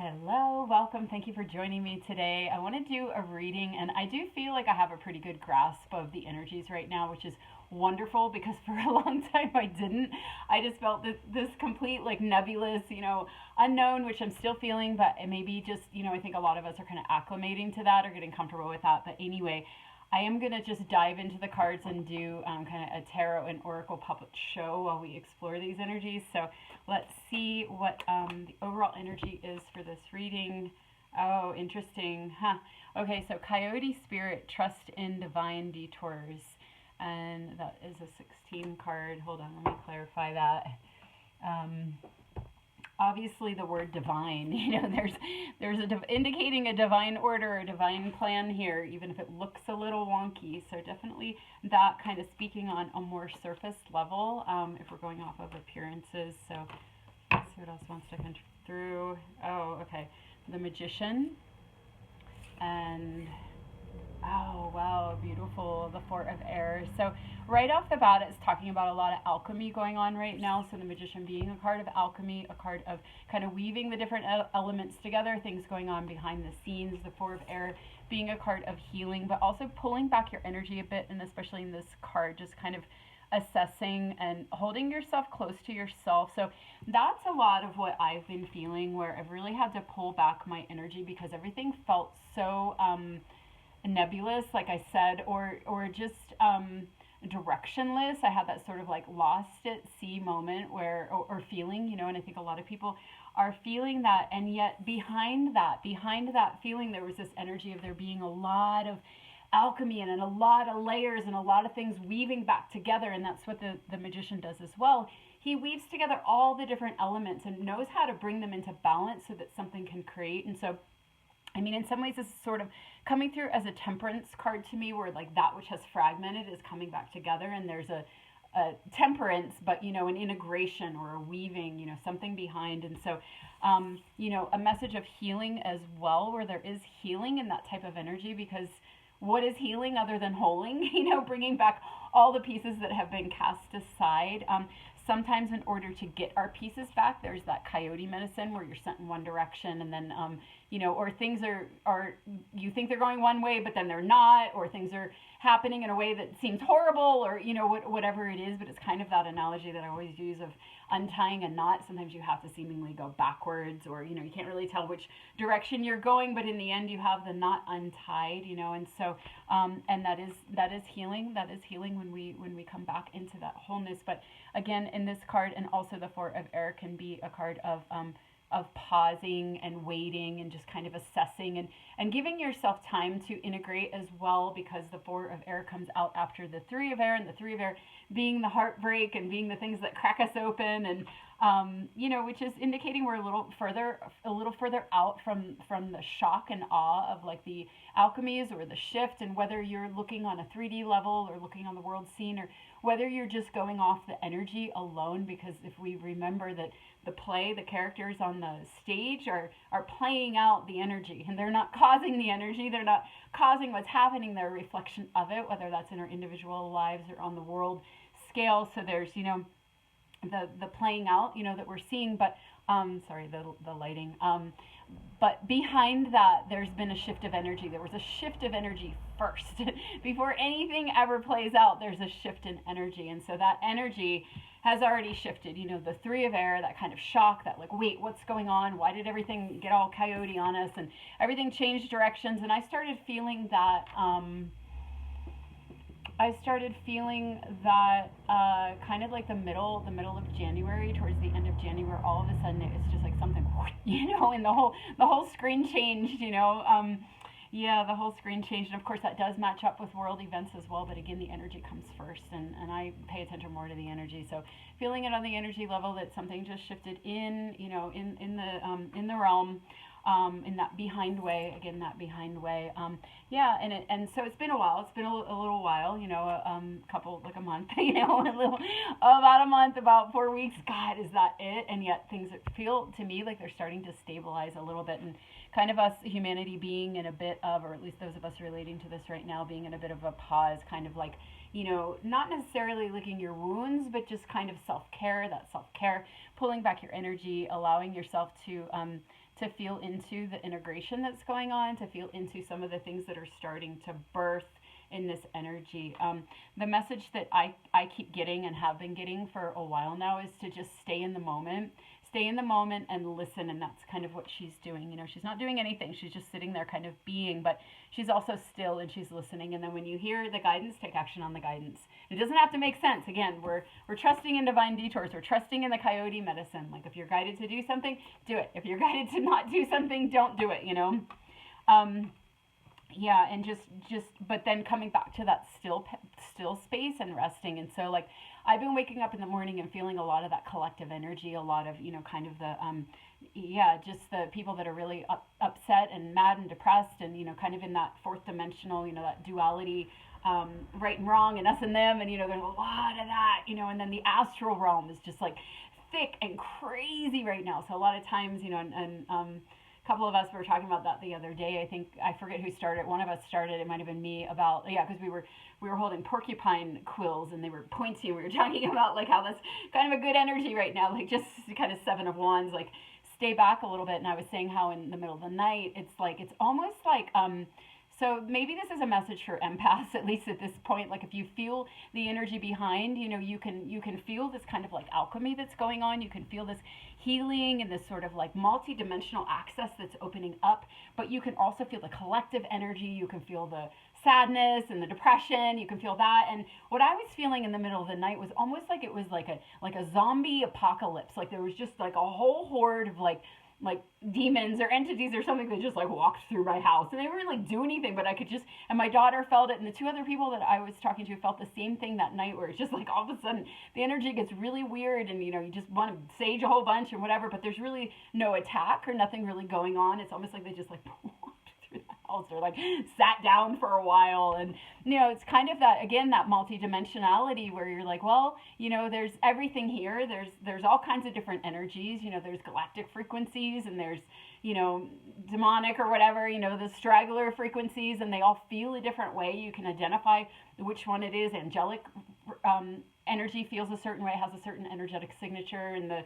Hello, welcome. Thank you for joining me today. I want to do a reading, and I do feel like I have a pretty good grasp of the energies right now, which is wonderful because for a long time I didn't. I just felt this complete, like, nebulous, unknown, which I'm still feeling, but maybe just, I think a lot of us are kind of acclimating to that or getting comfortable with that. But anyway, I am going to just dive into the cards and do kind of a tarot and oracle puppet show while we explore these energies. So let's see what the overall energy is for this reading. Oh, interesting. Huh. Okay, so Coyote Spirit, Trust in Divine Detours. And that is a 16 card. Hold on, let me clarify that. Obviously the word divine, there's indicating a divine order, a divine plan here, even if it looks a little wonky. So definitely that kind of speaking on a more surface level, if we're going off of appearances. So let's see what else wants to come through. Oh, okay. The Magician. And oh, wow, beautiful. The Four of Air. So right off the bat, it's talking about a lot of alchemy going on right now. So the Magician being a card of alchemy, a card of kind of weaving the different elements together, things going on behind the scenes. The Four of Air being a card of healing, but also pulling back your energy a bit, and especially in this card, just kind of assessing and holding yourself close to yourself. So that's a lot of what I've been feeling, where I've really had to pull back my energy because everything felt so nebulous, like I said, or just directionless. I had that sort of like lost at sea moment where, or feeling, and I think a lot of people are feeling that. And yet behind that feeling, there was this energy of there being a lot of alchemy and a lot of layers and a lot of things weaving back together. And that's what the Magician does as well. He weaves together all the different elements and knows how to bring them into balance so that something can create. And so, I mean, in some ways, this is sort of coming through as a temperance card to me, where like that which has fragmented is coming back together, and there's a temperance, but an integration or a weaving, something behind. And so, a message of healing as well, where there is healing in that type of energy, because what is healing other than holding, bringing back all the pieces that have been cast aside. Sometimes in order to get our pieces back, there's that coyote medicine where you're sent in one direction and then, or things are, you think they're going one way, but then they're not, or things are happening in a way that seems horrible, or, whatever it is. But it's kind of that analogy that I always use of untying a knot. Sometimes you have to seemingly go backwards, or, you can't really tell which direction you're going, but in the end you have the knot untied, and so, and that is healing. That is healing when we come back into that wholeness. But again, in this card, and also the Four of Air can be a card of pausing and waiting and just kind of assessing and giving yourself time to integrate as well, because the Four of Air comes out after the Three of Air, and the Three of Air being the heartbreak and being the things that crack us open, and which is indicating we're a little further out from the shock and awe of like the alchemies or the shift. And whether you're looking on a 3D level or looking on the world scene, or whether you're just going off the energy alone, because if we remember that the characters on the stage are playing out the energy, and they're not causing the energy, they're not causing what's happening, they're a reflection of it, whether that's in our individual lives or on the world scale. So there's, the playing out, that we're seeing, but, sorry, the lighting, but behind that, there's been a shift of energy. There was a shift of energy first. Before anything ever plays out, there's a shift in energy. And so that energy has already shifted. The Three of Air, that kind of shock, that like, wait, what's going on? Why did everything get all coyote on us? And everything changed directions. And I started feeling that, kind of like the middle of January, towards the end of January, all of a sudden it's just like something, and the whole screen changed, the whole screen changed. And of course that does match up with world events as well, but again, the energy comes first, and I pay attention more to the energy. So feeling it on the energy level, that something just shifted in the realm, in that behind way, and so it's been a while. It's been a little while, couple, like a month, about a month, about 4 weeks. God, is that it? And yet things feel to me like they're starting to stabilize a little bit, and kind of us, humanity, being in a bit of, or at least those of us relating to this right now, being in a bit of a pause, kind of like, not necessarily licking your wounds, but just kind of self-care, pulling back your energy, allowing yourself to to feel into the integration that's going on, to feel into some of the things that are starting to birth in this energy. The message that I keep getting and have been getting for a while now is to just stay in the moment. Stay in the moment and listen, and that's kind of what she's doing. You know, she's not doing anything. She's just sitting there kind of being, but she's also still and she's listening. And then when you hear the guidance, take action on the guidance. It doesn't have to make sense. Again, we're trusting in divine detours. We're trusting in the coyote medicine. Like if you're guided to do something, do it. If you're guided to not do something, don't do it, you know? Yeah, and just but then coming back to that still space and resting. And so like I've been waking up in the morning and feeling a lot of that collective energy, a lot of, you know, kind of the just the people that are really upset and mad and depressed, and, you know, kind of in that fourth dimensional, you know, that duality, right and wrong and us and them, and, you know, there's a lot of that, you know. And then the astral realm is just like thick and crazy right now. So a lot of times, you know, and a couple of us were talking about that the other day. I think, I forget who started. One of us started. It might have been me, about, yeah, because we were holding porcupine quills and they were pointy. And we were talking about like how that's kind of a good energy right now, like just kind of Seven of Wands, like stay back a little bit. And I was saying how in the middle of the night, it's like, it's almost like, so maybe this is a message for empaths, at least at this point. Like if you feel the energy behind, you know, you can feel this kind of like alchemy that's going on. You can feel this healing and this sort of like multi-dimensional access that's opening up. But you can also feel the collective energy. You can feel the sadness and the depression. You can feel that. And what I was feeling in the middle of the night was almost like it was like a zombie apocalypse. Like there was just like a whole horde of like demons or entities or something that just like walked through my house, and they didn't really do anything, but I could just, and my daughter felt it, and the two other people that I was talking to felt the same thing that night, where it's just like all of a sudden the energy gets really weird, and, you know, you just want to sage a whole bunch and whatever, but there's really no attack or nothing really going on. It's almost like they just like walked through the house or like sat down for a while. And, you know, it's kind of that, again, that multidimensionality where you're like, well, you know, there's everything here. There's all kinds of different energies. You know, there's galactic frequencies, and there's, you know, demonic or whatever, you know, the straggler frequencies, and they all feel a different way. You can identify which one it is. Angelic energy feels a certain way, has a certain energetic signature, and the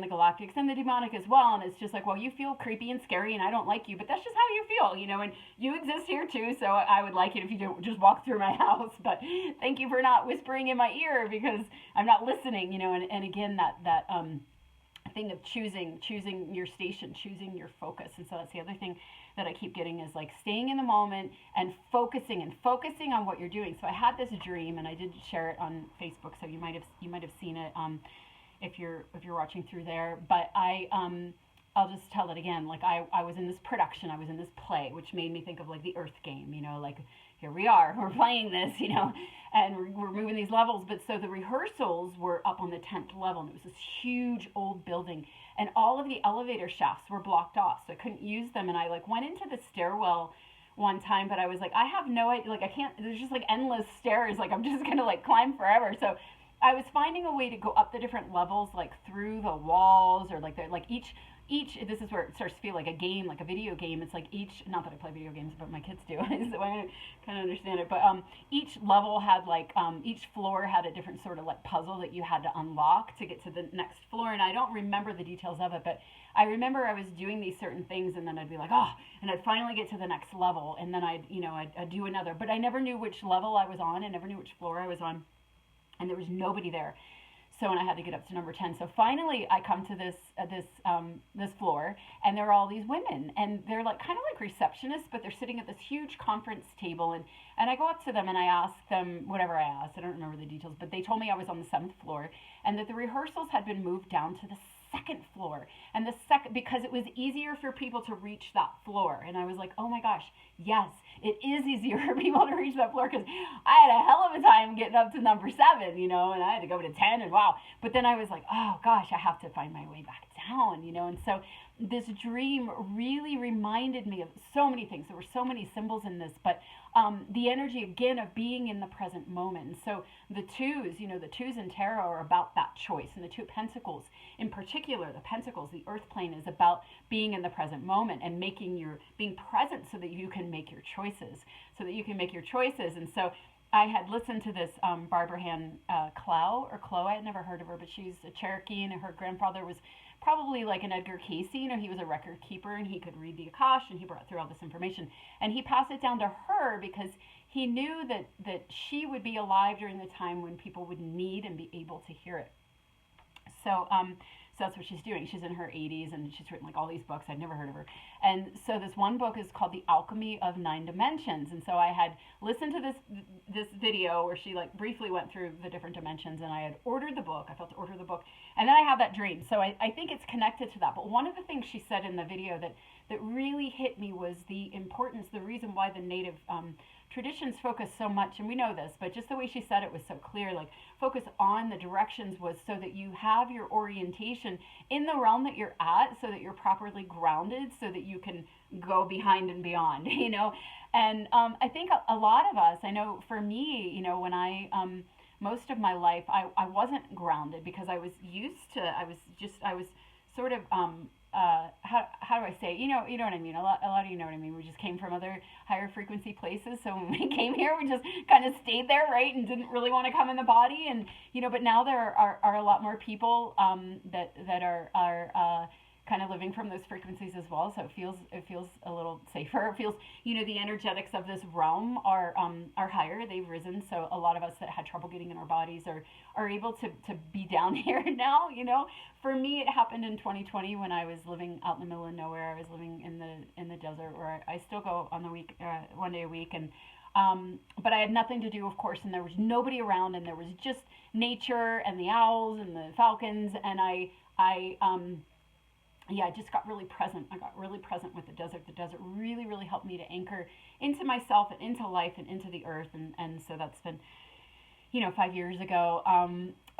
galactics and the demonic as well. And it's just like, well, you feel creepy and scary and I don't like you, but that's just how you feel, you know, and you exist here too. So I would like it if you don't just walk through my house, but thank you for not whispering in my ear, because I'm not listening, you know. And again, that thing of choosing your station, choosing your focus. And so that's the other thing that I keep getting, is like staying in the moment and focusing on what you're doing. So I had this dream, and I did share it on Facebook, so you might have seen it, if you're watching through there. But I'll just tell it again. Like I was in this production, I was in this play, which made me think of like the Earth game, you know, like here we are, we're playing this, you know, and we're moving these levels. But so the rehearsals were up on the 10th level, and it was this huge old building, and all of the elevator shafts were blocked off, so I couldn't use them. And I like went into the stairwell one time, but I was like, I have no idea, like I can't, there's just like endless stairs, like I'm just gonna like climb forever. So I was finding a way to go up the different levels, like through the walls, or like each, this is where it starts to feel like a game, like a video game. It's like each, not that I play video games, but my kids do, so I kind of understand it. But each level had like, each floor had a different sort of like puzzle that you had to unlock to get to the next floor. And I don't remember the details of it, but I remember I was doing these certain things, and then I'd be like, oh, and I'd finally get to the next level, and then I'd do another. But I never knew which level I was on, and never knew which floor I was on. And there was nobody there. So, and I had to get up to number 10. So finally I come to this floor, and there are all these women, and they're like kind of like receptionists, but they're sitting at this huge conference table, and I go up to them and I ask them whatever I asked. I don't remember the details, but they told me I was on the 7th floor, and that the rehearsals had been moved down to the 2nd floor, and because it was easier for people to reach that floor. And I was like, oh my gosh, yes, it is easier for people to reach that floor, because I had a hell of a time getting up to number 7, you know, and I had to go to 10, and wow. But then I was like, oh gosh, I have to find my way back down, you know. And so this dream really reminded me of so many things. There were so many symbols in this, but the energy again of being in the present moment. And so the twos, you know, the twos in tarot are about that choice, and the two pentacles in particular, the pentacles, the earth plane, is about being in the present moment and being present so that you can make your choices, And so I had listened to this Barbara Ann Clow. I had never heard of her, but she's a Cherokee, and her grandfather was probably like an Edgar Cayce, he was a record keeper and he could read the Akash and he brought through all this information. And he passed it down to her because he knew that she would be alive during the time when people would need and be able to hear it. So, so that's what she's doing. She's in her 80s and she's written like all these books. I'd never heard of her. And so this one book is called The Alchemy of Nine Dimensions. And so I had listened to this video where she like briefly went through the different dimensions, and I had ordered the book. I felt to order the book. And then I had that dream. So I think it's connected to that. But one of the things she said in the video that really hit me was the importance, the reason why the native traditions focus so much, and we know this, but just the way she said it was so clear, like focus on the directions was so that you have your orientation in the realm that you're at, so that you're properly grounded, so that you can go behind and beyond, And I think a lot of us, I know for me, when I, most of my life, I wasn't grounded because I was used to, I was sort of, how do I say it? You know what I mean? A lot of you know what I mean. We just came from other higher frequency places. So when we came here, we just kind of stayed there, right? And didn't really want to come in the body. And, but now there are a lot more people, that are kind of living from those frequencies as well. So it feels a little safer. It feels, the energetics of this realm are higher. They've risen. So a lot of us that had trouble getting in our bodies are able to be down here now, For me, it happened in 2020 when I was living out in the middle of nowhere. I was living in the desert where I still go on the week, one day a week. And, but I had nothing to do, of course, and there was nobody around, and there was just nature and the owls and the falcons. And I just got really present. I got really present with the desert. The desert really, really helped me to anchor into myself and into life and into the earth. And so that's been, 5 years ago.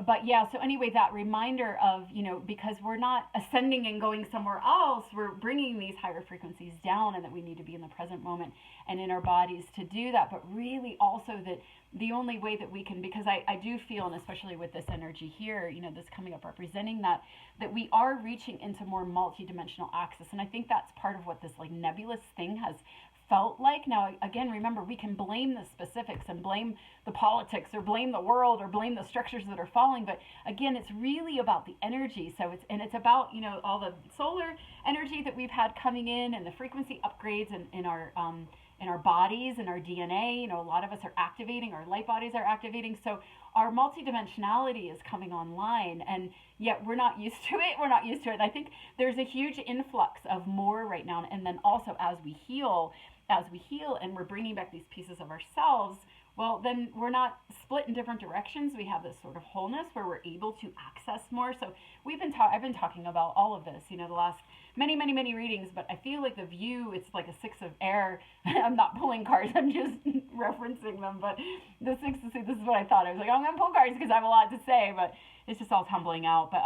But yeah, so anyway, that reminder of, because we're not ascending and going somewhere else, we're bringing these higher frequencies down, and that we need to be in the present moment and in our bodies to do that. But really also that the only way that we can, because I do feel, and especially with this energy here, this coming up representing that we are reaching into more multidimensional access. And I think that's part of what this like nebulous thing has felt like. Now, again, remember, we can blame the specifics and blame the politics or blame the world or blame the structures that are falling. But again, it's really about the energy. So it's about, all the solar energy that we've had coming in and the frequency upgrades in our bodies and our DNA. A lot of us are activating, our light bodies are activating. So our multidimensionality is coming online, and yet we're not used to it. We're not used to it. I think there's a huge influx of more right now. And then also as we heal and we're bringing back these pieces of ourselves, well, then we're not split in different directions. We have this sort of wholeness where we're able to access more. So I've been talking about all of this, the last many, many, many readings, but I feel like the view, it's like a six of air. I'm not pulling cards, I'm just referencing them, but the six, this is what I thought. I was like, I'm going to pull cards because I have a lot to say, but it's just all tumbling out. But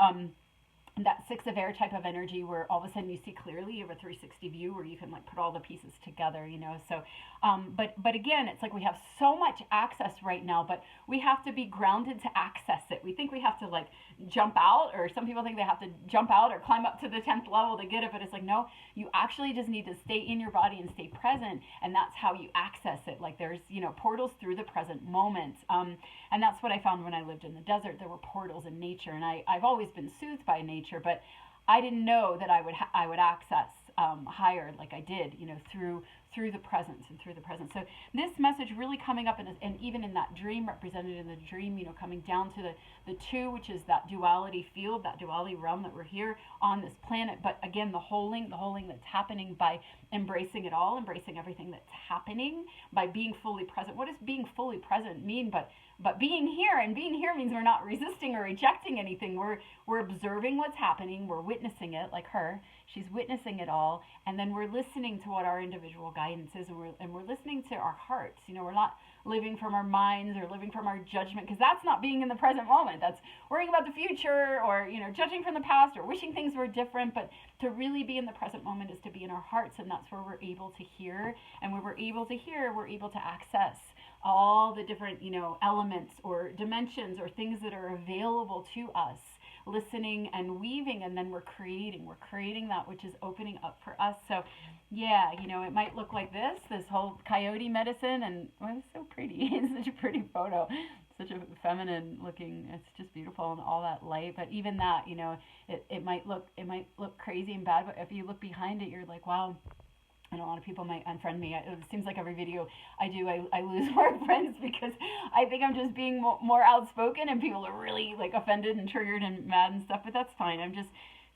that six of air type of energy where all of a sudden you see clearly, you have a 360 view where you can like put all the pieces together, so but again, it's like we have so much access right now, but we have to be grounded to access it. We think we have to like jump out, or some people think they have to jump out or climb up to the 10th level to get it, but it's like, no, you actually just need to stay in your body and stay present, and that's how you access it. Like there's portals through the present moment, and that's what I found when I lived in the desert. There were portals in nature, and I've always been soothed by nature, but I didn't know that I would access higher like I did, through the presence and through the presence. So this message really coming up, and even in that dream, represented in the dream, coming down to the two, which is that duality field, that duality realm that we're here on this planet. But again, the holding that's happening by embracing it all, embracing everything that's happening, by being fully present. What does being fully present mean? But being here, and being here means we're not resisting or rejecting anything. We're observing what's happening. We're witnessing it, like her. She's witnessing it all, and then we're listening to what our individual guidance is, and we're listening to our hearts. We're not living from our minds or living from our judgment, because that's not being in the present moment. That's worrying about the future, or judging from the past, or wishing things were different. But to really be in the present moment is to be in our hearts, and that's where we're able to hear. And when we're able to hear, we're able to access all the different elements or dimensions or things that are available to us, listening and weaving, and then we're creating that which is opening up for us. So yeah, it might look like this whole coyote medicine, and it's so pretty. It's such a pretty photo. such a feminine looking, it's just beautiful and all that light. But even that, you know, it might look crazy and bad, but if you look behind it, you're like, wow. And a lot of people might unfriend me. It seems like every video I do, I lose more friends because I think I'm just being more outspoken, and people are really like offended and triggered and mad and stuff. But that's fine. I'm just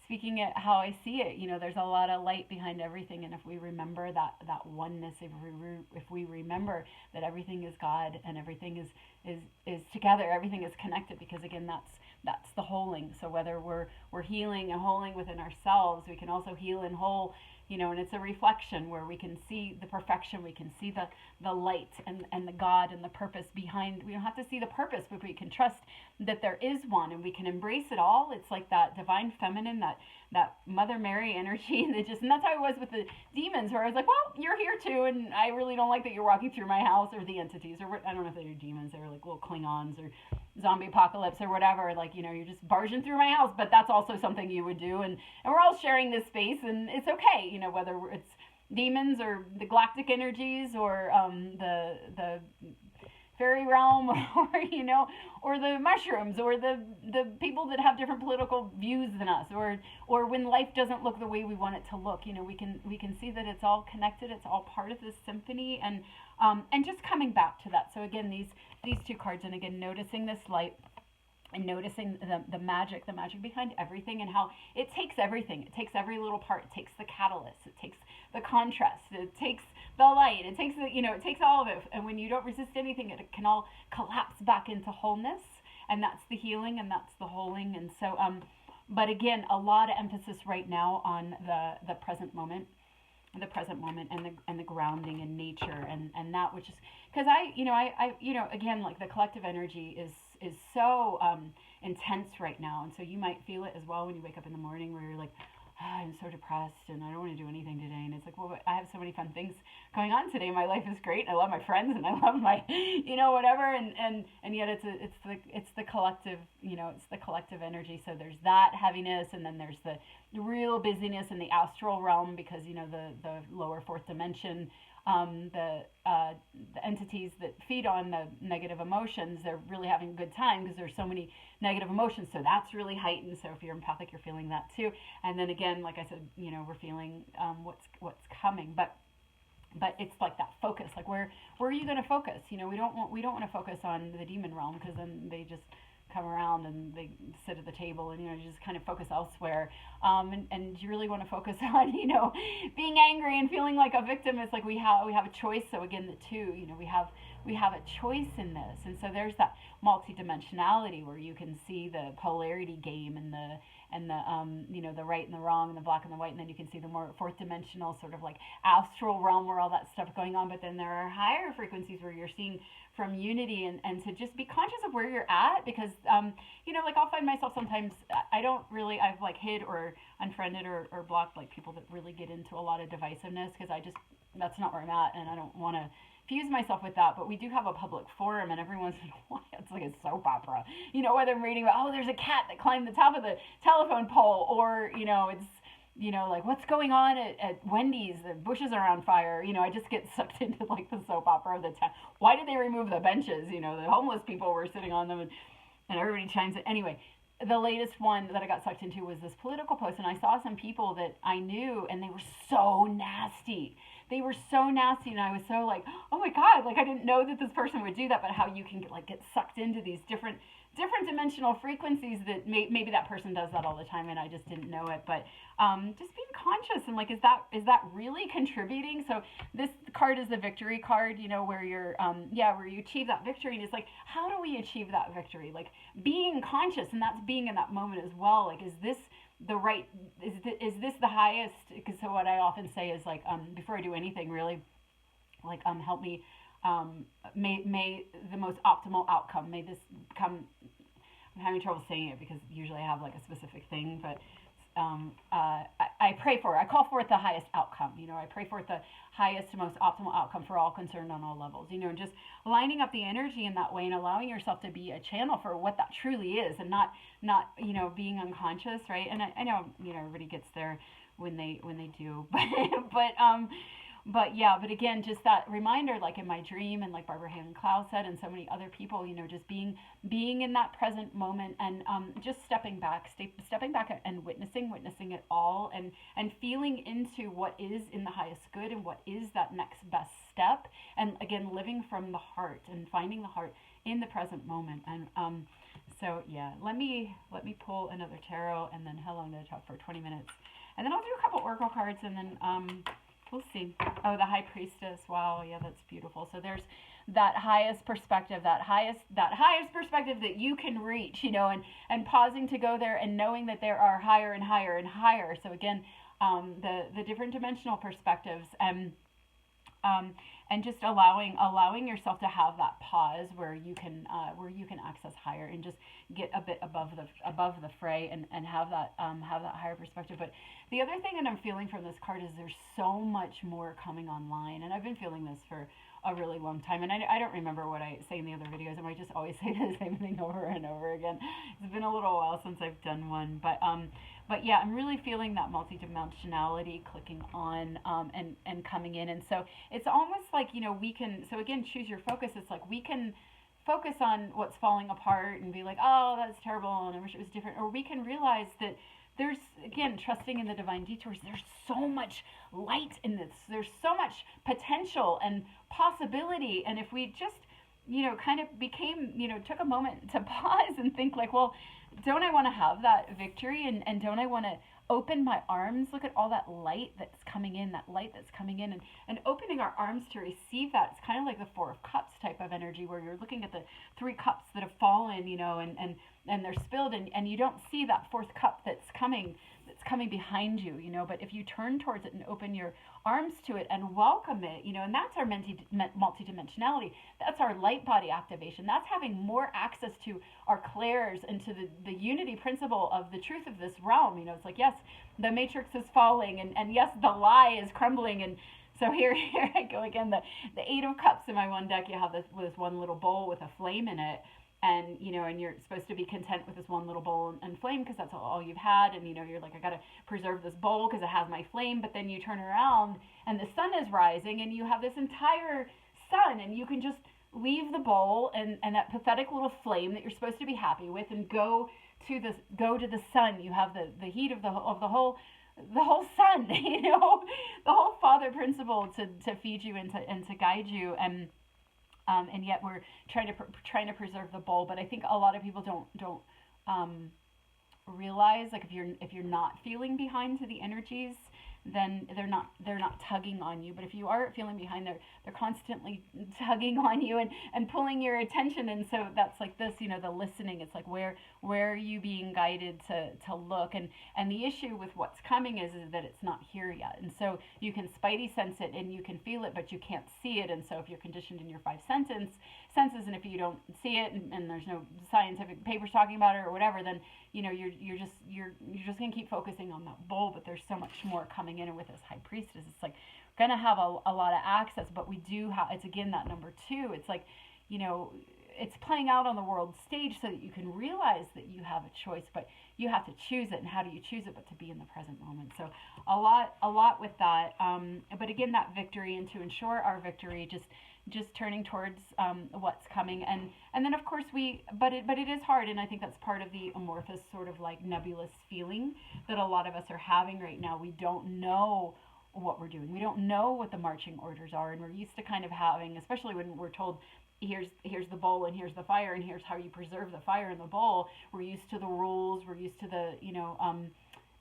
speaking it how I see it. You know, there's a lot of light behind everything, and if we remember that oneness, if we remember that everything is God and everything is together, everything is connected. Because again, that's the holing. So whether we're healing and holing within ourselves, we can also heal and whole. You know, and it's a reflection where we can see the perfection, we can see the light and the God and the purpose behind. We don't have to see the purpose, but we can trust that there is one, and we can embrace it all. It's like that divine feminine, that Mother Mary energy, and that's how I was with the demons, where I was like, well, you're here too, and I really don't like that you're walking through my house, or the entities, or I don't know if they're demons, they were like little Klingons or zombie apocalypse or whatever, like, you know, you're just barging through my house, but that's also something you would do, and we're all sharing this space, and it's okay, you know, whether it's demons or the galactic energies or the fairy realm, or, you know, or the mushrooms, or the people that have different political views than us, or when life doesn't look the way we want it to look, you know, we can see that it's all connected, it's all part of this symphony, and just coming back to that. So again, these two cards, and again, noticing this light and noticing the magic behind everything, and how it takes everything. It takes every little part. It takes the catalyst. It takes the contrast. It takes the light. It takes it takes all of it. And when you don't resist anything, it can all collapse back into wholeness. And that's the healing, and that's the holding. And so, but again, a lot of emphasis right now on the present moment. The present moment and the grounding in nature, and that, which is because I again, like, the collective energy is so intense right now, and so you might feel it as well when you wake up in the morning, where you're like, I'm so depressed and I don't want to do anything today, and it's like, well, I have so many fun things going on today. My life is great. I love my friends, and I love my whatever, and yet it's the collective, it's the collective energy. So there's that heaviness, and then there's the real busyness in the astral realm, because the lower fourth dimension, the entities that feed on the negative emotions, they're really having a good time because there's so many negative emotions. So that's really heightened. So if you're empathic, you're feeling that too. And then again, like I said, we're feeling what's coming. But it's like that focus. Like, where are you going to focus? We don't want to focus on the demon realm, because then they just come around and they sit at the table, and you just kind of focus elsewhere, and you really want to focus on being angry and feeling like a victim. It's like we have a choice. So again, the two, we have a choice in this, and so there's that multidimensionality where you can see the polarity game and the the right and the wrong and the black and the white, and then you can see the more fourth dimensional sort of like astral realm where all that stuff is going on. But then there are higher frequencies where you're seeing from unity, and to just be conscious of where you're at, because like, I'll find myself sometimes, I've like hid or unfriended or blocked like people that really get into a lot of divisiveness, because that's not where I'm at, and I don't want to fuse myself with that. But we do have a public forum, and every once in a while it's like a soap opera, whether I'm reading about, there's a cat that climbed the top of the telephone pole, or it's like, what's going on at Wendy's, the bushes are on fire. I just get sucked into like the soap opera of the town. Why did they remove the benches? The homeless people were sitting on them, and everybody chimes in. Anyway, the latest one that I got sucked into was this political post, and I saw some people that I knew, and they were so nasty. They were so nasty, and I was so like, oh my God, like, I didn't know that this person would do that. But how you can get sucked into these different dimensional frequencies that maybe that person does that all the time, and I just didn't know it. But just being conscious, and like, is that really contributing? So this card is the victory card, where you're where you achieve that victory. And it's like, how do we achieve that victory? Like, being conscious, and that's being in that moment as well. Like, is this the right, is this the highest? Because so what I often say is like, before I do anything really, like, help me, may the most optimal outcome, may this come, I'm having trouble saying it because usually I have like a specific thing, but I pray for it. I call for it the highest outcome. I pray for it the highest, most optimal outcome for all concerned on all levels. And just lining up the energy in that way, and allowing yourself to be a channel for what that truly is, and not being unconscious, right? And I know everybody gets there when they do, but But yeah, but again, just that reminder, like in my dream, and like Barbara Halen Clow said, and so many other people, just being in that present moment, and just stepping back and witnessing it all, and feeling into what is in the highest good, and what is that next best step, and again, living from the heart and finding the heart in the present moment. And so yeah, let me pull another tarot, and then how long did I talk for? 20 minutes, and then I'll do a couple oracle cards, and then we'll see. Oh, the High Priestess. Wow, yeah, that's beautiful. So there's that highest perspective, that highest perspective that you can reach, and pausing to go there, and knowing that there are higher and higher and higher. So again, the different dimensional perspectives, and just allowing yourself to have that pause where you can access higher, and just get a bit above the fray, and have that higher perspective. But the other thing that I'm feeling from this card is there's so much more coming online, and I've been feeling this for a really long time, and I don't remember what I say in the other videos. I might just always say the same thing over and over again. It's been a little while since I've done one, but yeah, I'm really feeling that multidimensionality clicking on, and coming in. And so it's almost like, we can, so again, choose your focus. It's like we can focus on what's falling apart and be like, oh, that's terrible, and I wish it was different. Or we can realize that there's, again, trusting in the divine detours, there's so much light in this. There's so much potential and possibility. And if we just, kind of took a moment to pause and think like, well, don't I want to have that victory? And don't I want to open my arms? Look at all that light that's coming in, and opening our arms to receive that. It's kind of like the Four of Cups type of energy, where you're looking at the 3 cups that have fallen, and they're spilled, and you don't see that 4th cup that's coming behind you, but if you turn towards it and open your arms to it and welcome it, and that's our multidimensionality. That's our light body activation. That's having more access to our clairs and to the unity principle of the truth of this realm. It's like, yes, the matrix is falling, and yes, the lie is crumbling. And so here I go again, the 8 of Cups in my one deck. You have this one little bowl with a flame in it. And, and you're supposed to be content with this one little bowl and flame, because that's all you've had. And, you're like, I got to preserve this bowl because it has my flame. But then you turn around and the sun is rising, and you have this entire sun, and you can just leave the bowl and that pathetic little flame that you're supposed to be happy with, and go to the sun. You have the heat of the whole sun, the whole Father principle to feed you and to guide you. And yet we're trying to preserve the bowl. But I think a lot of people don't realize, like, if you're not feeling behind to the energies, then they're not tugging on you. But if you are feeling behind, they're constantly tugging on you and pulling your attention. And so that's like this, the listening. It's like, where are you being guided to look? And the issue with what's coming is that it's not here yet. And so you can spidey sense it and you can feel it, but you can't see it. And so if you're conditioned in your 5 senses, and if you don't see it, and there's no scientific papers talking about it or whatever, then you're just gonna keep focusing on that bowl. But there's so much more coming in. And with this High Priestess, it's like we're gonna have a lot of access, but we do have, it's again that number 2. It's like, it's playing out on the world stage so that you can realize that you have a choice, but you have to choose it. And how do you choose it but to be in the present moment? So a lot with that. But again, that victory, and to ensure our victory, just turning towards what's coming, and then of course but it is hard, and I think that's part of the amorphous, sort of like nebulous feeling that a lot of us are having right now. We don't know what we're doing. We don't know what the marching orders are, and we're used to kind of having, especially when we're told, here's the bowl and here's the fire and here's how you preserve the fire in the bowl. We're used to the rules. We're used to the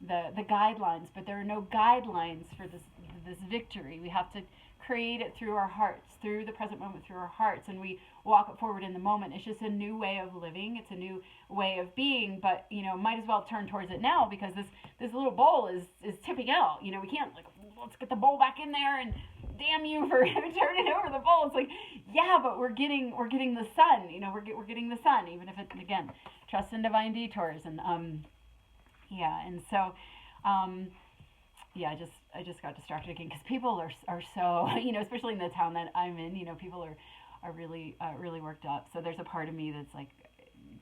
the guidelines, but there are no guidelines for this victory. We have to create it through our hearts, through the present moment, through our hearts, and we walk it forward in the moment. It's just a new way of living. It's a new way of being, but might as well turn towards it now, because this little bowl is tipping out. We can't, like, let's get the bowl back in there and damn you for turning over the bowl. It's like, yeah, but we're getting the sun. We're getting the sun, even if it, again, trust in divine detours. And yeah, and so yeah, I just got distracted again, because people are so, especially in the town that I'm in, people are really really worked up. So there's a part of me that's like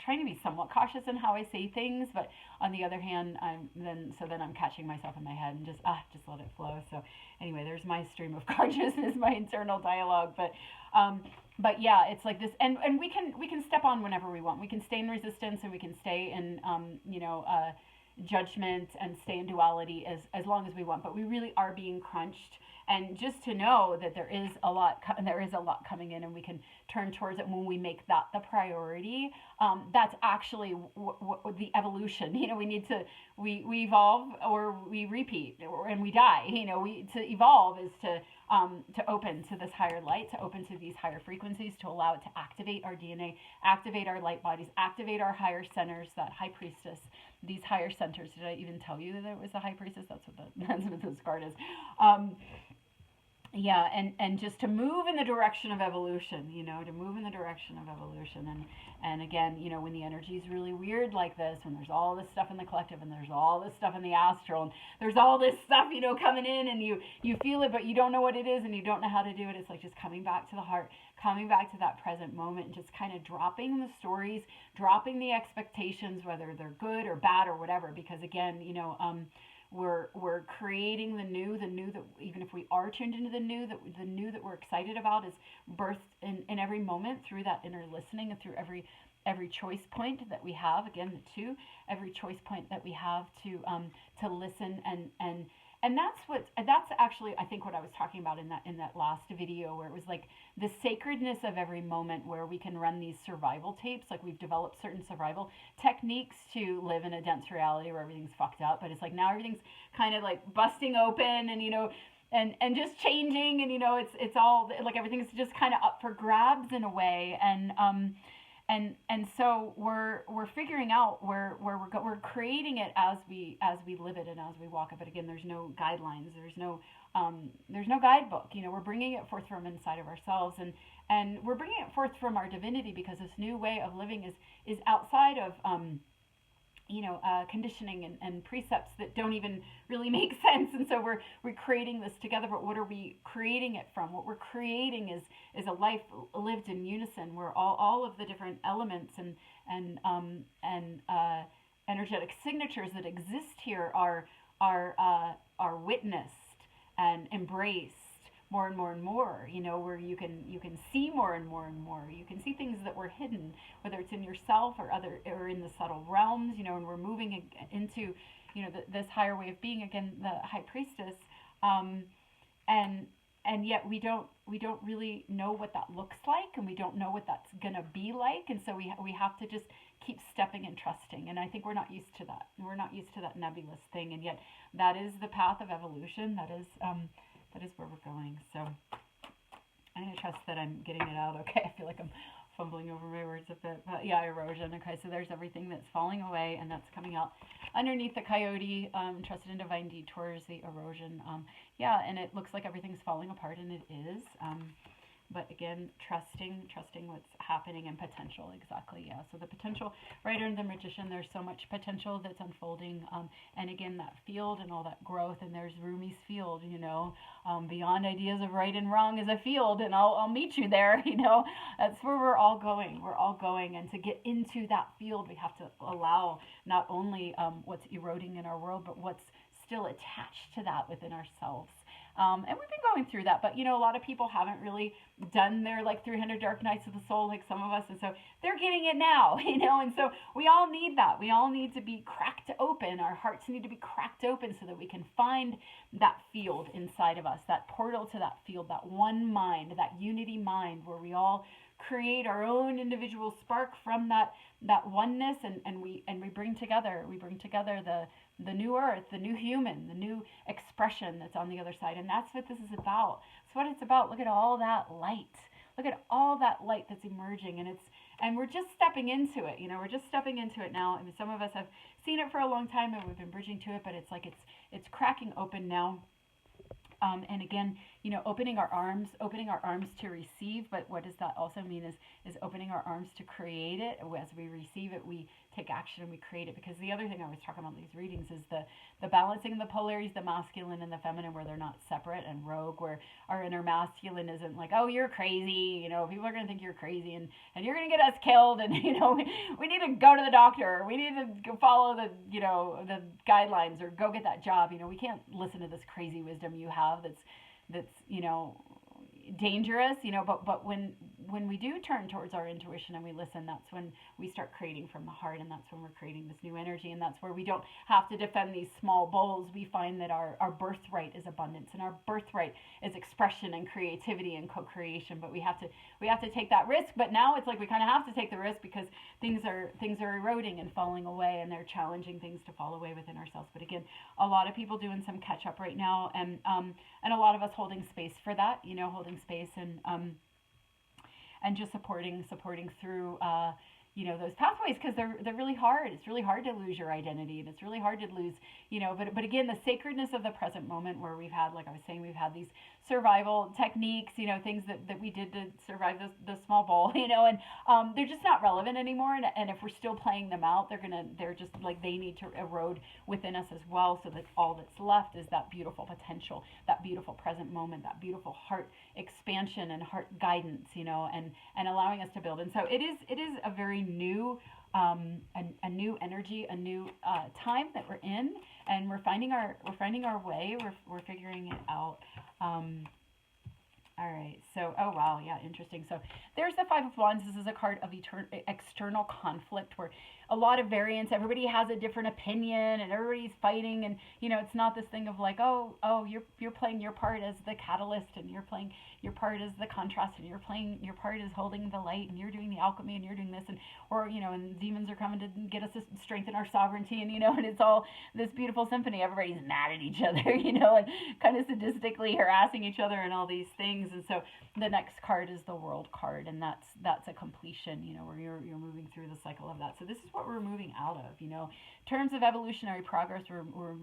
trying to be somewhat cautious in how I say things, but on the other hand, then I'm catching myself in my head and just let it flow. So anyway, there's my stream of consciousness, my internal dialogue, but yeah, it's like this, and we can step on whenever we want. We can stay in resistance, and we can stay in judgment and stay in duality as long as we want, but we really are being crunched. And just to know that there is a lot coming in, and we can turn towards it when we make that the priority. That's actually the evolution. We need to we evolve or we repeat and we die. To evolve is to open to this higher light, to open to these higher frequencies, to allow it to activate our DNA, activate our light bodies, activate our higher centers, that high priestess, these higher centers. Did I even tell you that it was a high priestess? That's what this card is. Yeah, and just to move in the direction of evolution, to move in the direction of evolution. And again, when the energy is really weird like this, when there's all this stuff in the collective and there's all this stuff in the astral and there's all this stuff, coming in, and you feel it, but you don't know what it is and you don't know how to do it. It's like just coming back to the heart, coming back to that present moment, and just kind of dropping the stories, dropping the expectations, whether they're good or bad or whatever, because again, we're creating the new that, even if we are tuned into the new that we're excited about, is birthed in every moment through that inner listening, and through every choice point that we have. Again, every choice point that we have to listen, and that's actually, I think, what I was talking about in that last video, where it was like the sacredness of every moment, where we can run these survival tapes. Like, we've developed certain survival techniques to live in a dense reality where everything's fucked up, but it's like now everything's kind of like busting open, and just changing, and it's all like everything's just kind of up for grabs in a way, and so we're figuring out where we're creating it as we live it and as we walk it. But again, there's no guidelines, there's no guidebook. We're bringing it forth from inside of ourselves, and we're bringing it forth from our divinity, because this new way of living is outside of conditioning and precepts that don't even really make sense. And so we're creating this together. But what are we creating it from? What we're creating is a life lived in unison, where all of the different elements and energetic signatures that exist here are witnessed and embraced more and more and more, where you can see more and more and more. You can see things that were hidden, whether it's in yourself or in the subtle realms, and we're moving into, this higher way of being, again, the high priestess, and yet we don't really know what that looks like, and we don't know what that's gonna be like, and so we have to just keep stepping and trusting. And I think we're not used to that. We're not used to that nebulous thing, and yet that is the path of evolution. That is where we're going. So I'm going to trust that I'm getting it out okay. I feel like I'm fumbling over my words a bit. But yeah, erosion. Okay, so there's everything that's falling away, and that's coming out underneath the coyote, trusted in divine detours, the erosion. Yeah, and it looks like everything's falling apart, and it is. But again, trusting what's happening, and potential. Exactly, yeah. So the potential, right under the magician, there's so much potential that's unfolding. And again, that field and all that growth, and there's Rumi's field, beyond ideas of right and wrong is a field, and I'll meet you there, That's where we're all going. We're all going, and to get into that field, we have to allow not only what's eroding in our world, but what's still attached to that within ourselves. And we've been going through that, but a lot of people haven't really done their 300 dark nights of the soul like some of us, and so they're getting it now, and so we all need that. We all need to be cracked open. Our hearts need to be cracked open so that we can find that field inside of us, that portal to that field, that one mind, that unity mind, where we all create our own individual spark from that oneness, and we bring together the new earth, the new human, the new expression that's on the other side. And that's what this is about. That's what it's about. Look at all that light. Look at all that light that's emerging, and we're just stepping into it. We're just stepping into it now. I mean, some of us have seen it for a long time, and we've been bridging to it, but it's like it's cracking open now. And again, opening our arms to receive. But what does that also mean is opening our arms to create it. As we receive it, we take action and we create it. Because the other thing I was talking about in these readings is the balancing the polarities, the masculine and the feminine, where they're not separate and rogue, where our inner masculine isn't like, oh, you're crazy, people are going to think you're crazy and you're going to get us killed, and we need to go to the doctor, or we need to go follow the the guidelines, or go get that job. We can't listen to this crazy wisdom you have that's dangerous, but when we do turn towards our intuition and we listen, that's when we start creating from the heart, and that's when we're creating this new energy, and that's where we don't have to defend these small bowls. We find that our birthright is abundance, and our birthright is expression and creativity and co-creation, but we have to take that risk. But now it's like we kind of have to take the risk because things are eroding and falling away, and they're challenging things to fall away within ourselves. But again, a lot of people doing some catch up right now, and a lot of us holding space for that, holding space and just supporting through those pathways, because they're really hard. It's really hard to lose your identity, and it's really hard to lose, but again, the sacredness of the present moment, where we've had, like I was saying, we've had these survival techniques, things that we did to survive the small bowl, and they're just not relevant anymore. And if we're still playing them out, they're just like, they need to erode within us as well, so that all that's left is that beautiful potential, that beautiful present moment, that beautiful heart expansion and heart guidance, and allowing us to build. And so it is a very new a new energy, a new time that we're in, and we're finding our way. We're figuring it out. All right, so, oh wow, yeah, interesting. So there's the Five of Wands. This is a card of external conflict, where a lot of variance, everybody has a different opinion, and everybody's fighting, and it's not this thing of like, oh, you're playing your part as the catalyst, and you're playing your part as the contrast, and you're playing your part as holding the light, and you're doing the alchemy, and you're doing this, and demons are coming to get us to strengthen our sovereignty, and and it's all this beautiful symphony. Everybody's mad at each other, and kind of sadistically harassing each other and all these things. And so the next card is the World card, and that's a completion, where you're moving through the cycle of that. So this is what we're moving out of, in terms of evolutionary progress. We're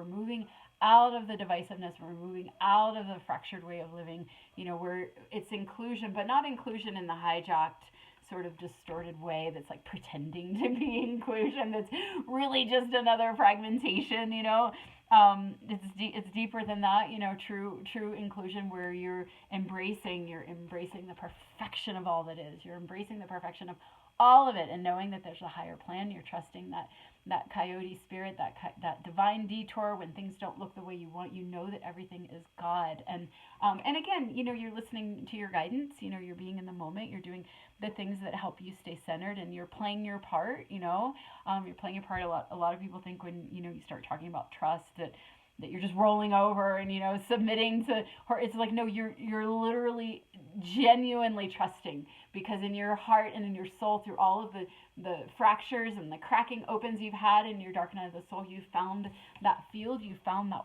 moving out of the divisiveness. We're moving out of the fractured way of living, where it's inclusion, but not inclusion in the hijacked, sort of distorted way that's like pretending to be inclusion, that's really just another fragmentation. It's deeper than that. True inclusion, where you're embracing the perfection of all that is. You're embracing the perfection of all of it, and knowing that there's a higher plan. You're trusting that coyote spirit, that divine detour when things don't look the way you want. That everything is God, and again, you're listening to your guidance. You're being in the moment. You're doing the things that help you stay centered, and you're playing your part. You're playing your part a lot. A lot of people think when you start talking about trust that you're just rolling over and submitting to her. It's like, no, you're literally genuinely trusting, because in your heart and in your soul, through all of the fractures and the cracking opens you've had in your dark night of the soul, you found that field, you found that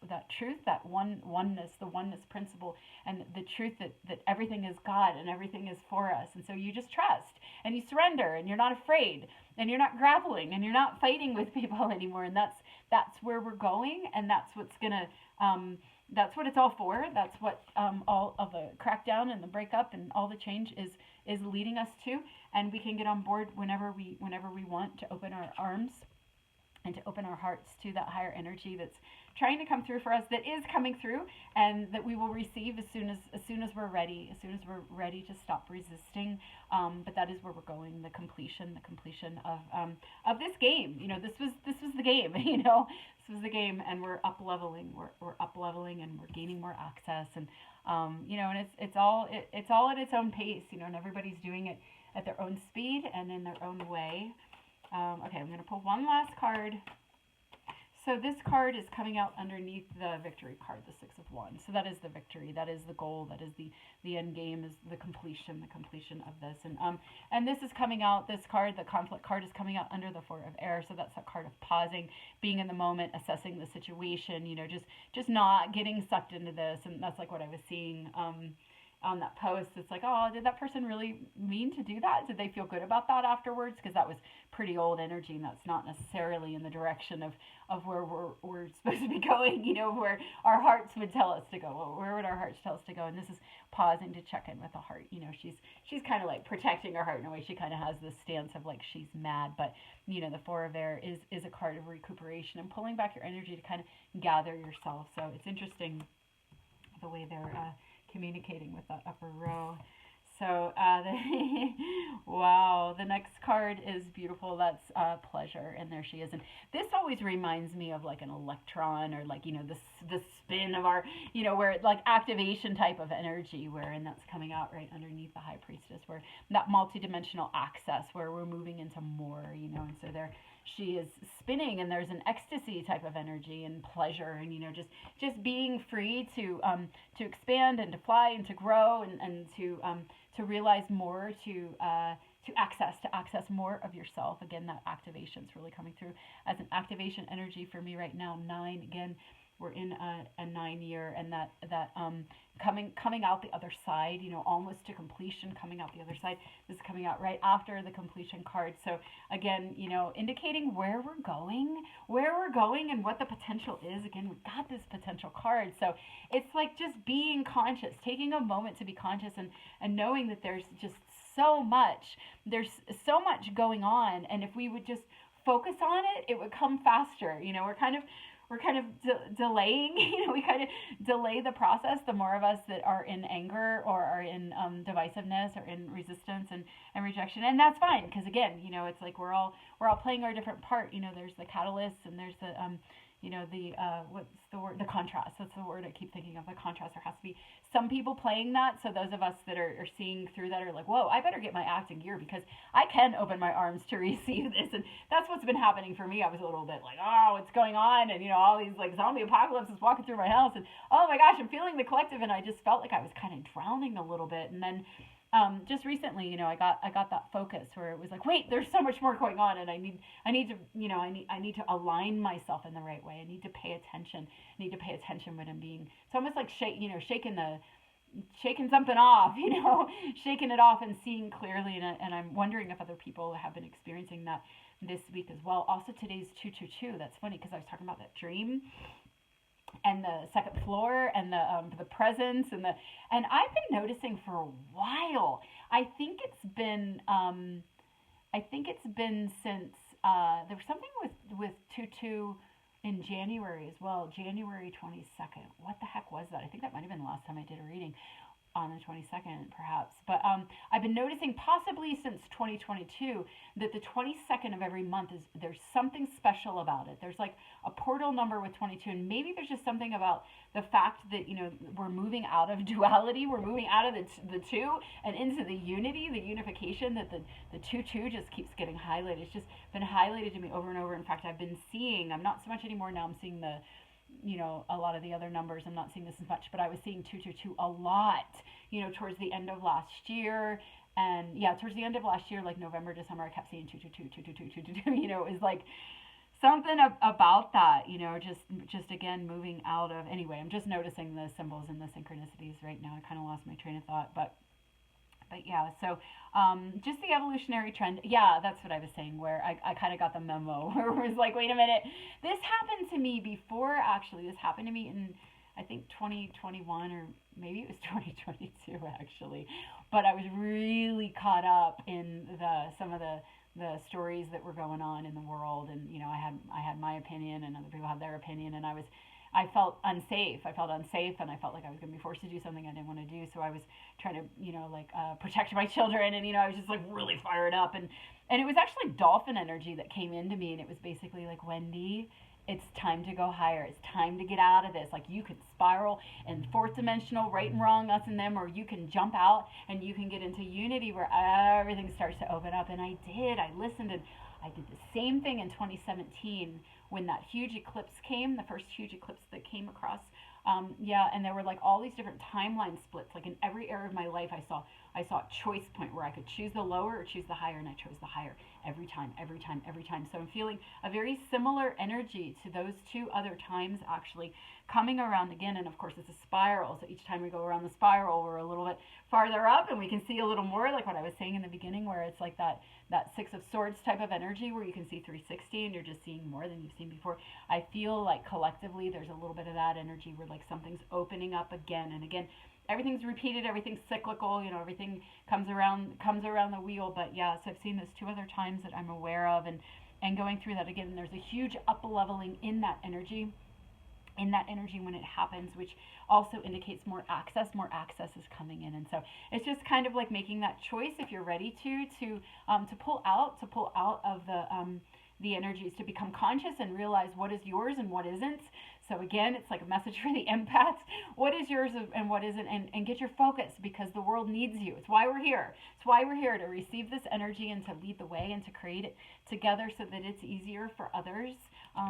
that truth, that oneness, the oneness principle, and the truth that everything is God and everything is for us. And so you just trust and you surrender, and you're not afraid, and you're not grappling, and you're not fighting with people anymore. And that's where we're going, and that's what's gonna that's what it's all for. That's what all of the crackdown and the breakup and all the change is leading us to. And we can get on board whenever we want, to open our arms and to open our hearts to that higher energy that's trying to come through for us, that is coming through, and that we will receive as soon as we're ready, to stop resisting. But that is where we're going, the completion of this game. This was the game. This was the game, and we're up leveling. We're up leveling, and we're gaining more access, and and it's all at its own pace, and everybody's doing it at their own speed and in their own way. Okay, I'm going to pull one last card. So this card is coming out underneath the victory card, the Six of Wands. So that is the victory. That is the goal. That is the end game, is the completion of this. And this is coming out, this card, the conflict card, is coming out under the Four of Air. So that's a card of pausing, being in the moment, assessing the situation, just not getting sucked into this. And that's like what I was seeing on that post, it's like, oh, did that person really mean to do that? Did they feel good about that afterwards? Because that was pretty old energy, and that's not necessarily in the direction of where we're supposed to be going, where our hearts would tell us to go. Well, where would our hearts tell us to go? And this is pausing to check in with the heart. She's kind of like protecting her heart in a way. She kind of has this stance of like she's mad, but the Four of Air is a card of recuperation and pulling back your energy to kind of gather yourself. So it's interesting the way they're communicating with that upper row. So, wow, the next card is beautiful. That's pleasure, and there she is. And this always reminds me of like an electron, or like the spin of our where like activation type of energy, and that's coming out right underneath the High Priestess, where that multidimensional access, where we're moving into more, and so there she is spinning, and there's an ecstasy type of energy and pleasure, and just being free to expand and to fly and to grow and to realize more, to access more of yourself. Again, that activation is really coming through as an activation energy for me right now. 9, again, we're in a 9 year, and that coming out the other side, almost to completion, coming out the other side. This is coming out right after the completion card. So again, indicating where we're going and what the potential is. Again, we've got this potential card. So it's like just being conscious, taking a moment to be conscious, and knowing that there's so much going on. And if we would just focus on it, it would come faster. We're kind of delaying, we kind of delay the process. The more of us that are in anger or are in divisiveness or in resistance and rejection, and that's fine, because again, it's like we're all playing our different part. There's the catalyst, and there's the what's the word? The contrast. That's the word I keep thinking of. The contrast. There has to be some people playing that. So those of us that are seeing through that are like, whoa, I better get my act in gear, because I can open my arms to receive this. And that's what's been happening for me. I was a little bit like, oh, what's going on? And all these like zombie apocalypse is walking through my house, and oh my gosh, I'm feeling the collective, and I just felt like I was kind of drowning a little bit. And then just recently, I got that focus where it was like, wait, there's so much more going on, and I need to align myself in the right way. I need to pay attention. I need to pay attention when I'm being. It's almost like shaking something off, shaking it off and seeing clearly. And I'm wondering if other people have been experiencing that this week as well. Also, today's 222. That's funny, because I was talking about that dream and the second floor and the presence and I've been noticing for a while. I think it's been since there was something with 22 in January as well, January 22nd. What the heck was that? I think that might have been the last time I did a reading, on the 22nd perhaps. But I've been noticing, possibly since 2022, that the 22nd of every month there's something special about it. There's like a portal number with 22, and maybe there's just something about the fact that we're moving out of duality, we're moving out of the two and into the unity, the unification, that the 22 just keeps getting highlighted. It's just been highlighted to me over and over. In fact, I'm not so much anymore now. I'm seeing a lot of the other numbers. I'm not seeing this as much, but I was seeing 222 a lot, towards the end of last year. And yeah, towards the end of last year, like November, December, I kept seeing 222, 222, 222. It was like something about that, just again, moving out of, anyway, I'm just noticing the symbols and the synchronicities right now. I kind of lost my train of thought, but yeah, so just the evolutionary trend. Yeah, that's what I was saying, where I kind of got the memo where it was like, wait a minute, this happened to me before, actually. This happened to me in, I think, 2021, or maybe it was 2022, actually. But I was really caught up in some of the stories that were going on in the world. And, I had my opinion, and other people had their opinion, and I felt unsafe. And I felt like I was going to be forced to do something I didn't want to do. So I was trying to, protect my children. And, I was just like really fired up. And it was actually dolphin energy that came into me. And it was basically like, Wendy, it's time to go higher. It's time to get out of this. Like, you can spiral in fourth dimensional, right and wrong, us and them, or you can jump out and you can get into unity where everything starts to open up. And I did. I listened, and I did the same thing in 2017 when that huge eclipse came, the first huge eclipse that came across. And there were like all these different timeline splits. Like in every area of my life, I saw a choice point where I could choose the lower or choose the higher, and I chose the higher every time. So I'm feeling a very similar energy to those two other times, actually, coming around again. And of course, it's a spiral. So each time we go around the spiral, we're a little bit farther up, and we can see a little more, like what I was saying in the beginning, where it's like that Six of Swords type of energy where you can see 360 and you're just seeing more than you've seen before. I feel like collectively there's a little bit of that energy where like something's opening up again and again. Everything's repeated, everything's cyclical, you know, everything comes around the wheel. But yes, I've seen this 2 other times that I'm aware of, and going through that again, there's a huge up leveling in that energy when it happens, which also indicates more access is coming in. And so it's just kind of like making that choice, if you're ready to pull out of the energies, to become conscious and realize what is yours and what isn't. So again, it's like a message for the empaths. What is yours and what isn't, and get your focus, because the world needs you. It's why we're here. It's why we're here, to receive this energy and to lead the way and to create it together so that it's easier for others.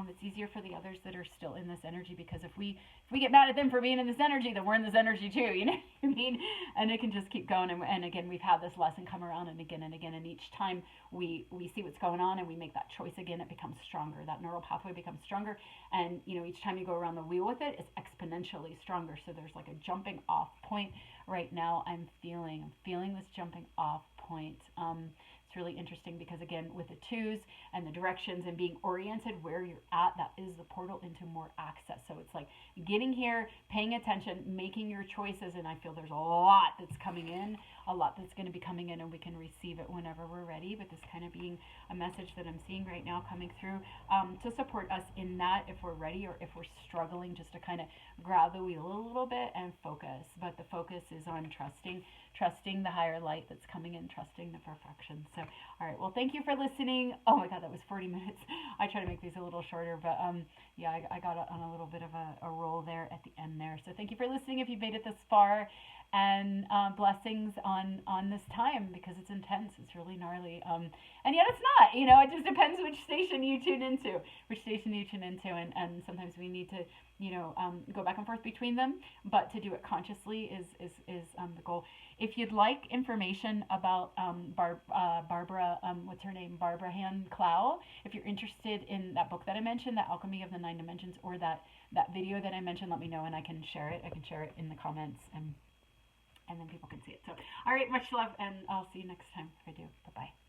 It's easier for the others that are still in this energy, because if we get mad at them for being in this energy, then we're in this energy too, you know what I mean? And it can just keep going. And again, we've had this lesson come around and again, and each time we see what's going on and we make that choice again, it becomes stronger. That neural pathway becomes stronger. And, you know, each time you go around the wheel with it, it's exponentially stronger. So there's like a jumping off point right now. I'm feeling this jumping off point. It's really interesting because, again, with the 2s and the directions and being oriented where you're at, that is the portal into more access. So it's like getting here, paying attention, making your choices, and I feel there's a lot that's coming in, a lot that's going to be coming in, and we can receive it whenever we're ready. But this kind of being a message that I'm seeing right now coming through to support us in that, if we're ready or if we're struggling, just to kind of grab the wheel a little bit and focus. But the focus is on trusting the higher light that's coming in, trusting the perfection. So, all right, well, thank you for listening. Oh my God, that was 40 minutes. I try to make these a little shorter, but yeah, I got on a little bit of a roll there at the end there. So thank you for listening if you've made it this far, and blessings on this time, because it's intense. It's really gnarly. And yet it's not, you know, it just depends which station you tune into, and sometimes we need to, you know, go back and forth between them, but to do it consciously is the goal. If you'd like information about Barbara, what's her name? Barbara Han Clow. If you're interested in that book that I mentioned, The Alchemy of the 9 Dimensions, or that video that I mentioned, let me know and I can share it. I can share it in the comments, and then people can see it. So, all right, much love, and I'll see you next time if I do. Bye-bye.